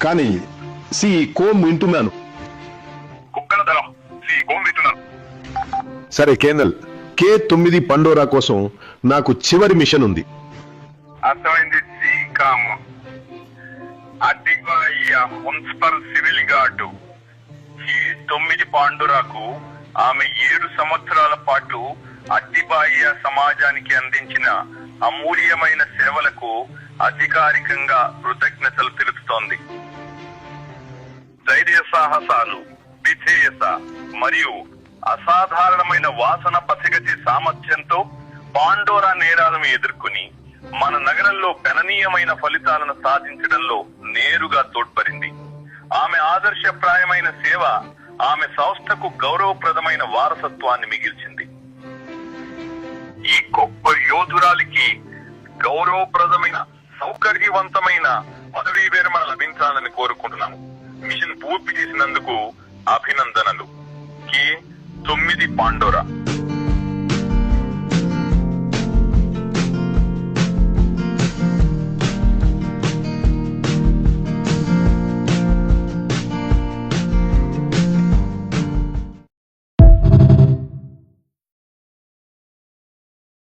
కానీ C come వింటున్నాను. కుక్కల దళం సి కోమ్ వింటున్నాను. సరే కేనల్, K9 పండోరా కోసం నాకు చివరి మిషన్ ఉంది. అర్థమైంది సి కామ్. అడ్డిబాయ మున్సిపల్ సివిల్ గార్డు K9 పాండురాకు ఆమె 7 సంవత్సరాల పాటు అడ్డిబాయ సమాజానికి అందించిన అమూల్యమైన సేవలకు అధికారికంగా కృతజ్ఞతలు తెలుపుతోంది. ధైర్య సాహసాలు, విధేయత మరియు అసాధారణమైన వాసన పసిగట్టే సామర్థ్యంతో పాండోరా నేరాలను ఎదుర్కొని మన నగరంలో గణనీయమైన ఫలితాలను సాధించడంలో నేరుగా తోడ్పడింది. ఆమె ఆదర్శప్రాయమైన సేవ ఆమె సంస్థకు గౌరవప్రదమైన వారసత్వాన్ని మిగిల్చింది. ఈ గొప్ప యోధురాలికి గౌరవప్రదమైన సౌకర్యవంతమైన పదవీ విరమణ లభించాలని కోరుకుంటున్నాము. మిషన్ పూర్తి చేసినందుకు అభినందనలు. K9 Pandora.